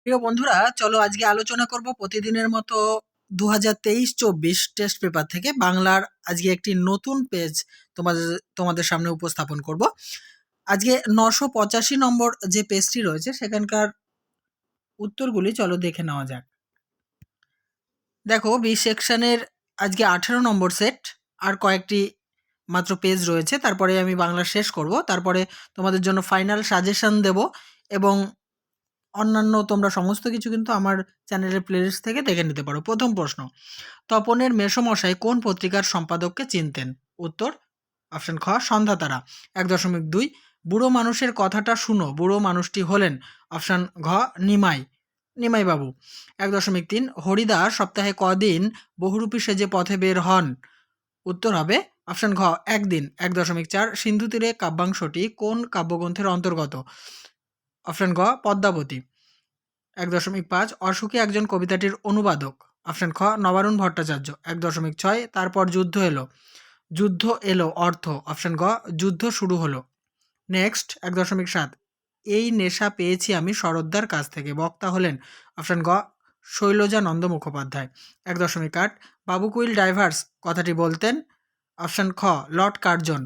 প্রিয় বন্ধুরা, চলো আজকে আলোচনা করব প্রতিদিনের মতো 2023-24 টেস্ট পেপার থেকে বাংলার আজকে একটি নতুন পেজ তোমাদের তোমাদের সামনে উপস্থাপন করব। আজকে 985 নম্বর যে পেজটি রয়েছে সেখানকার উত্তরগুলি চলো দেখে নেওয়া যাক। দেখো, বি সেকশনের আজকে 18 নম্বর সেট, আর কয়েকটি মাত্র পেজ রয়েছে, তারপরে আমি বাংলা শেষ করব। তারপরে তোমাদের জন্য ফাইনাল সাজেশন দেব এবং অন্যান্য তোমরা সমস্ত কিছু কিন্তু আমার চ্যানেলের প্লেলিস্ট থেকে দেখে নিতে পারো। প্রথম প্রশ্ন, তপনের মেসোমশাই কোন পত্রিকার সম্পাদককে চিনতেন? উত্তর অপশন খ, সন্ধ্যাতারা। 1.2, বুড়ো মানুষের কথাটা শুনো, বুড়ো মানুষটি হলেন অপশন ঘ, নিমাই বাবু। 1.3, হরিদা সপ্তাহে কদিন বহুরূপী সেজে পথে বের হন? উত্তর হবে অপশন ঘ, একদিন। 1.4, সিন্ধু তীরে কাব্যাংশটি কোন কাব্যগ্রন্থের অন্তর্গত? অপশন গ, পদ্মাবতী। 1.5, অশোকে একজন কবিতাটির অনুবাদক? অপশন খ, নবারুণ ভট্টাচার্য। 1.6, তারপর যুদ্ধ এলো অর্থ? অপশন গ, যুদ্ধ শুরু হলো। নেক্সট 1.7, এই নেশা পেয়েছি আমি শরৎদার কাছ থেকে, বক্তা হলেন? অপশন গ, শৈলজানন্দ মুখোপাধ্যায়। 1.8, বাবু কুইল ডাইভার্স কথাটি বলতেন? অপশন খ, লর্ড কার্জন।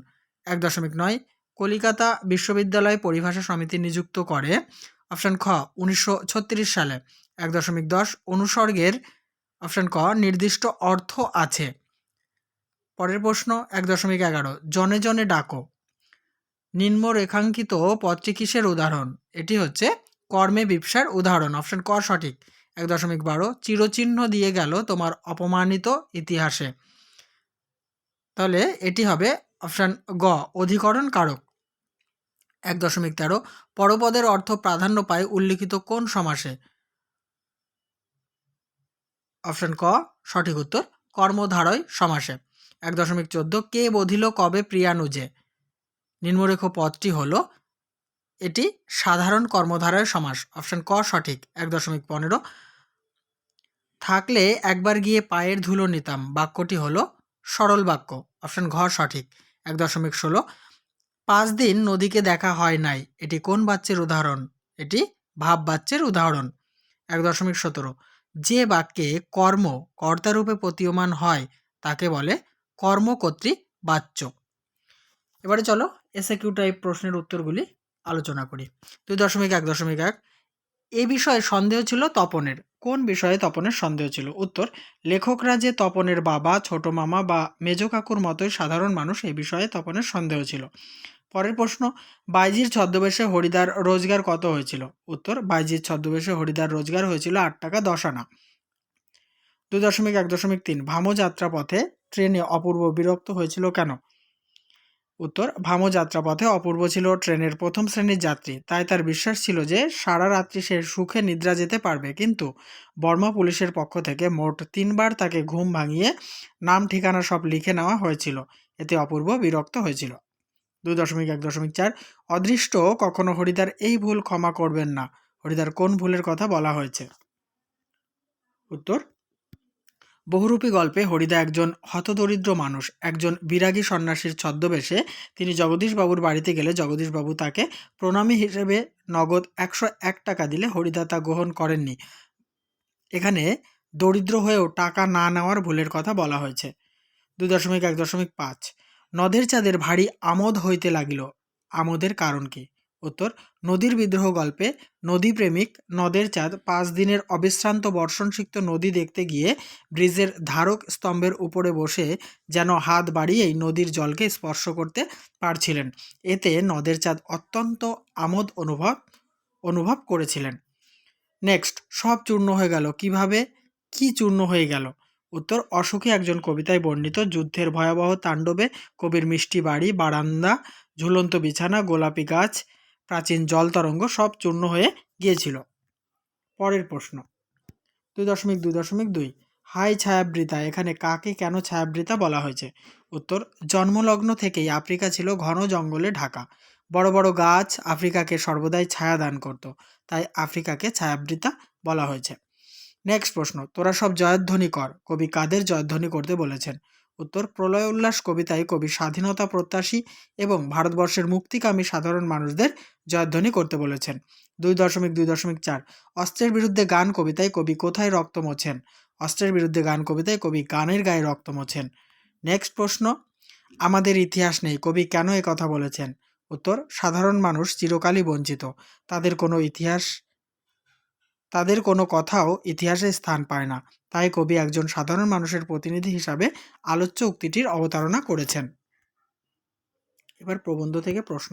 1.9, কলিকাতা বিশ্ববিদ্যালয় পরিভাষা সমিতি নিযুক্ত করে? অপশন খ, 1936 সালে। 1.10, অনুসর্গের অপশন ক নির্দিষ্ট অর্থ আছে। পরের প্রশ্ন 1.11, জনে জনে ডাকো নিম্নরেখাঙ্কিত পদটি কিসের উদাহরণ? এটি হচ্ছে কর্মে বিপ্সার উদাহরণ। অপশন ক সঠিক। 1.12, চিরচিহ্ন দিয়ে গেল তোমার অপমানিত ইতিহাসে। তাহলে এটি হবে অপশন গ, অধিকরণ কারক। 1.13, পরপদের অর্থ প্রাধান্য পায় উল্লিখিত কোন সমাসে? অপশন ক সঠিক উত্তর, কর্মধারয় সমাসে। 1.14, কে বধিল কবে প্রিয়ানুজে? নিম্নরেখ পদটি হলো, এটি সাধারণ কর্মধারয় সমাস। অপশন ক সঠিক। 1.15, থাকলে একবার গিয়ে পায়ের ধুলো নিতাম বাক্যটি হলো সরল বাক্য। অপশন ঘ সঠিক। 1.16, 5 দিন নদীকে দেখা হয় নাই, এটি কোন বাচ্যের উদাহরণ? এটি ভাব বাচ্যের উদাহরণ। 1.17, যে বাক্যে কর্ম কর্তারূপে প্রতীয়মান হয় তাকে বলে কর্মকর্তৃ বাচ্য। এবারে চলো এসএকিউ টাইপ প্রশ্নের উত্তরগুলি আলোচনা করি। 2.1.1, এ বিষয়ে সন্দেহ ছিল তপনের। কোন বিষয়ে তপনের সন্দেহ ছিল? উত্তর, লেখকরা যে তপনের বাবা, ছোট মামা বা মেজ কাকুর মতোই সাধারণ মানুষ, এ বিষয়ে তপনের সন্দেহ ছিল। পরের প্রশ্ন, বাইজির ছদ্মবেশে হরিদার রোজগার কত হয়েছিল? উত্তর, বাইজির ছদ্মবেশে হরিদার রোজগার হয়েছিল 8 টাকা 10 আনা। 2.1.3, ভামো যাত্রাপথে ট্রেনে অপূর্ব বিরক্ত হয়েছিল কেন? উত্তর, ভামো যাত্রাপথে অপূর্ব ছিল ট্রেনের প্রথম শ্রেণীর যাত্রী, তাই তার বিশ্বাস ছিল যে সারা রাত্রি সে সুখে নিদ্রা যেতে পারবে, কিন্তু বর্মা পুলিশের পক্ষ থেকে মোট 3 বার তাকে ঘুম ভাঙিয়ে নাম ঠিকানা সব লিখে নেওয়া হয়েছিল, এতে অপূর্ব বিরক্ত হয়েছিল। 2.1.4, অদৃষ্ট কখনো হরিদার এই ভুল ক্ষমা করবেন না, হরিদার কোন ভুলের কথা বলা হয়েছে? উত্তর, বহুরূপী গল্পে হরিদা একজন হতদরিদ্র মানুষ। একজন বিরাগী সন্ন্যাসীর ছদ্মবেশে তিনি জগদীশবাবুর বাড়িতে গেলে জগদীশবাবু তাকে প্রণামী হিসেবে নগদ 101 টাকা দিলে হরিদা তা গ্রহণ করেননি। এখানে দরিদ্র হয়েও টাকা না নেওয়ার ভুলের কথা বলা হয়েছে। 2.1.5, নদের চাঁদের ভারী আমোদ হইতে লাগিল, আমোদের কারণ কি? উত্তর, নদীর বিদ্রোহ গল্পে নদীপ্রেমিক নদের চাঁদ 5 দিনের অবিশ্রান্ত বর্ষণসিক্ত নদী দেখতে গিয়ে ব্রিজের ধারক স্তম্ভের উপরে বসে যেন হাত বাড়িয়েই নদীর জলকে স্পর্শ করতে পারছিলেন, এতে নদের চাঁদ অত্যন্ত আমোদ অনুভব করেছিলেন। নেক্সট, সব চূর্ণ হয়ে গেল কিভাবে? কি চূর্ণ হয়ে গেল? উত্তর, অশোকে একজন কবিতায় বর্ণিত যুদ্ধের ভয়াবহ তাণ্ডবে কবির মিষ্টি বাড়ি, বারান্দা, ঝুলন্ত বিছানা, গোলাপি গাছ, প্রাচীন জল তরঙ্গ সব চূর্ণ হয়ে গিয়েছিল। পরের প্রশ্ন 2.2.2, হাই ছায়াবৃতা, এখানে কাকে কেন ছায়াবৃতা বলা হয়েছে? উত্তর, জন্মলগ্ন থেকেই আফ্রিকা ছিল ঘন জঙ্গলে ঢাকা, বড় বড় গাছ আফ্রিকাকে সর্বদাই ছায়া দান করত, তাই আফ্রিকাকে ছায়াবৃতা বলা হয়েছে। নেক্সট প্রশ্ন, তোরা সব জয়ধ্বনি কর, কবি কাদের জয়ধ্বনি করতে বলেছেন? উত্তর, প্রলয় উল্লাস কবিতায় কবি স্বাধীনতা প্রত্যাশী এবং ভারতবর্ষের মুক্তিকামী সাধারণ মানুষদের জয়ধ্বনি করতে বলেছেন। 2.2.4 অস্ত্রের বিরুদ্ধে গান কবিতায় কবি কোথায় রক্ত মোছেন? অস্ত্রের বিরুদ্ধে গান কবিতায় কবি গানের গায়ে রক্ত মোছেন। নেক্সট প্রশ্ন, আমাদের ইতিহাস নেই, কবি কেন কথা বলেছেন? উত্তর, সাধারণ মানুষ চিরকালই বঞ্চিত, তাদের কোনো কথাও ইতিহাসে স্থান পায় না, তাই কবি একজন সাধারণ মানুষের প্রতিনিধি হিসাবে আলোচ্য উক্তিটির অবতারণা করেছেন। এবার প্রবন্ধ থেকে প্রশ্ন,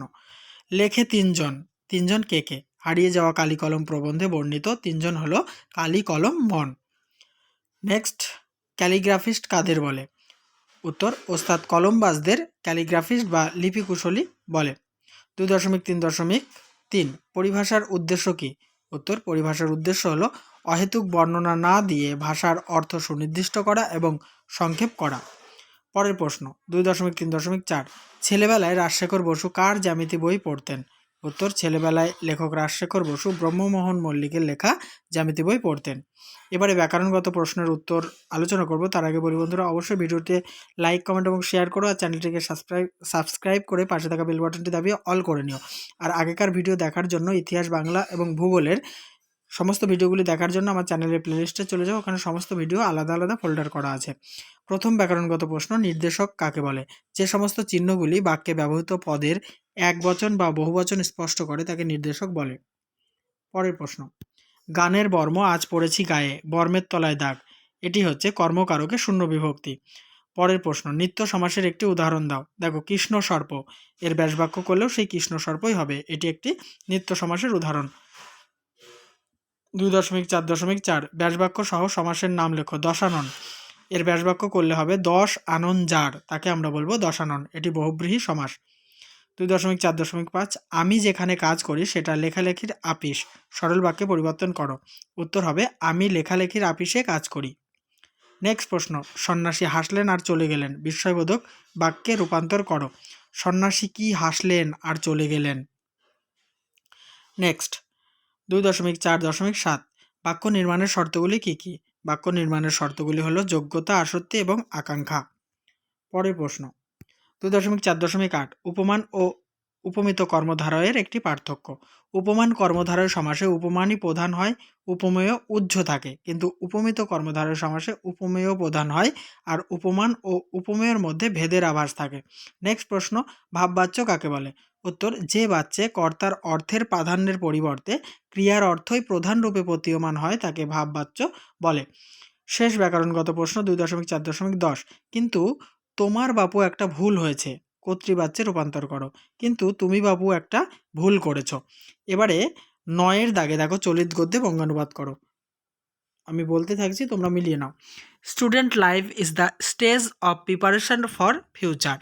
লেখে তিনজন কে কে? হারিয়ে যাওয়া কালি কলম প্রবন্ধে বর্ণিত তিনজন হলো কালি কলম মন। নেক্সট, ক্যালিগ্রাফিস্ট কাদের বলে? উত্তর, ওস্তাদ কলমবাজদের ক্যালিগ্রাফিস্ট বা লিপিকুশলী বলে। 2.3.3 পরিভাষার উদ্দেশ্য কি? উত্তর, পরিভাষার উদ্দেশ্য হলো অহেতুক বর্ণনা না দিয়ে ভাষার অর্থ সুনির্দিষ্ট করা এবং সংক্ষেপ করা। পরের প্রশ্ন 2.3.4 ছেলেবেলায় রাজশেখর বসু কার জ্যামিতি বই পড়তেন? উত্তর, ছেলেবেলায় লেখক রাজশেখর বসু ব্রহ্মমোহন মল্লিকের লেখা জ্যামিতি বই পড়তেন। এবারে ব্যাকরণগত প্রশ্নের উত্তর আলোচনা করব, তার আগে বলি বন্ধুরা অবশ্যই ভিডিওতে লাইক, কমেন্ট এবং শেয়ার করো, আর চ্যানেলটিকে সাবস্ক্রাইব করে পাশে থাকা বেল বাটনটি দাবিয়ে অল করে নিও। আর আগেকার ভিডিও দেখার জন্য ইতিহাস, বাংলা এবং ভূগোলের সমস্ত ভিডিওগুলি দেখার জন্য আমার চ্যানেলের প্লেলিস্টে চলে যাও, ওখানে সমস্ত ভিডিও আলাদা আলাদা ফোল্ডার করা আছে। প্রথম ব্যাকরণগত প্রশ্ন, নির্দেশক কাকে বলে? যে সমস্ত চিহ্নগুলি বাক্যে ব্যবহৃত পদের একবচন বা বহুবচন স্পষ্ট করে তাকে নির্দেশক বলে। পরের প্রশ্ন, গানের বর্ম আজ পড়েছি গায়ে, বর্মের তলায় দাগ, এটি হচ্ছে কর্মকারকে শূন্য বিভক্তি। পরের প্রশ্ন, নিত্য সমাসের একটি উদাহরণ দাও। দেখো, কৃষ্ণ সর্প, এর ব্যাসবাক্য করলেও সেই কৃষ্ণ সর্পই হবে, এটি একটি নিত্য সমাসের উদাহরণ। 2.4.4 ব্যাসবাক্য সহ সমাসের নাম লেখো। দশানন, এর ব্যাসবাক্য করলে হবে দশ আনন যার, তাকে আমরা বলবো দশানন, এটি বহুব্রীহি সমাস। 2.4.5 আমি যেখানে কাজ করি সেটা লেখালেখির আপিস, সরল বাক্যে পরিবর্তন করো। উত্তর হবে আমি লেখালেখির আপিসে কাজ করি। নেক্সট প্রশ্ন, সন্ন্যাসী হাসলেন আর চলে গেলেন, বিস্ময়বোধক বাক্যে রূপান্তর করো। সন্ন্যাসী কি হাসলেন আর চলে গেলেন? নেক্সট 2.4.7 বাক্য নির্মাণের শর্তগুলি কি কি? বাক্য নির্মাণের শর্তগুলি হলো যোগ্যতা, আসক্তি এবং আকাঙ্ক্ষা। পরের প্রশ্ন 2.4.8 উপমান ও উপমিত কর্মধারয়ের একটি পার্থক্য। উপমান কর্মধারয় সমাসে উপমানই প্রধান হয়, উপমেয় উহ্য থাকে, কিন্তু উপমিত কর্মধারয় সমাসে উপমেয় প্রধান হয় আর উপমান ও উপমেয়ের মধ্যে ভেদের আভাস থাকে। নেক্সট প্রশ্ন, ভাববাচ্য কাকে বলে? উত্তর, যে বাচ্যে কর্তার অর্থের প্রাধান্যের পরিবর্তে ক্রিয়ার অর্থই প্রধান রূপে প্রতীয়মান হয় তাকে ভাববাচ্য বলে। শেষ ব্যাকরণগত প্রশ্ন 2.4.10 কিন্তু তোমার বাপু একটা ভুল হয়েছে, কর্তৃবাচ্যে রূপান্তর করো। কিন্তু তুমি বাবু একটা ভুল করেছ। এবারে 9 দাগে দেখো, চলিত গদ্যে বঙ্গানুবাদ করো। আমি বলতে থাকছি, তোমরা মিলিয়ে নাও। Student life is the stage of preparation for future.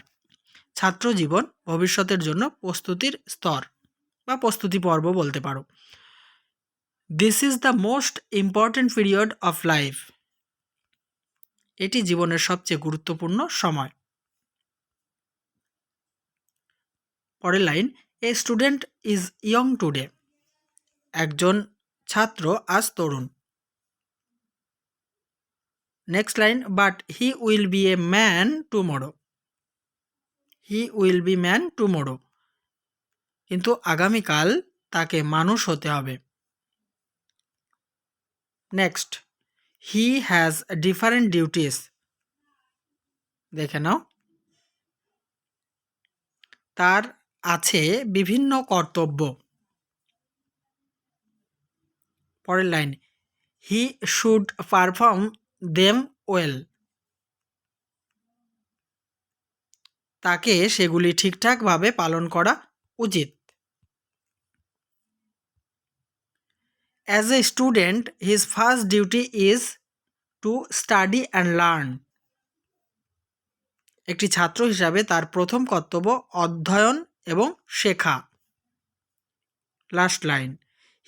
ছাত্র জীবন ভবিষ্যতের জন্য প্রস্তুতির স্তর বা প্রস্তুতি পর্ব বলতে পারো। This is the most important period of life. এটি জীবনের সবচেয়ে গুরুত্বপূর্ণ সময়। পরের line, a student is young today. একজন ছাত্র আজ তরুণ। Next line, but he will be a man tomorrow. He will be man tomorrow, কিন্তু আগামীকাল তাকে মানুষ হতে হবে। Next, he has different duties. দেখে নাও, তার আছে বিভিন্ন কর্তব্য। পরের line, he should perform them well. তাকে সেগুলি ঠিকঠাকভাবে পালন করা উচিত। As a student his first duty is to study and learn. একটি ছাত্র হিসাবে তার প্রথম কর্তব্য অধ্যয়ন এবং শেখা। Last line,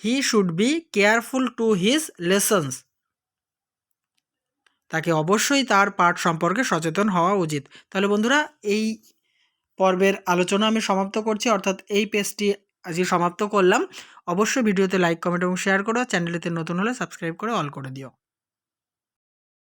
he should be careful to his lessons. তাকে অবশ্যই তার পাঠ সম্পর্কে সচেতন হওয়া উচিত। তাহলে বন্ধুরা, এই পর্বের আলোচনা আমি সমাপ্ত করছি, অর্থাৎ এই পেজটি আজকে সমাপ্ত করলাম। অবশ্যই ভিডিওতে লাইক, কমেন্ট এবং শেয়ার করো। চ্যানেলেতে নতুন হলে সাবস্ক্রাইব করে অল করে দিও।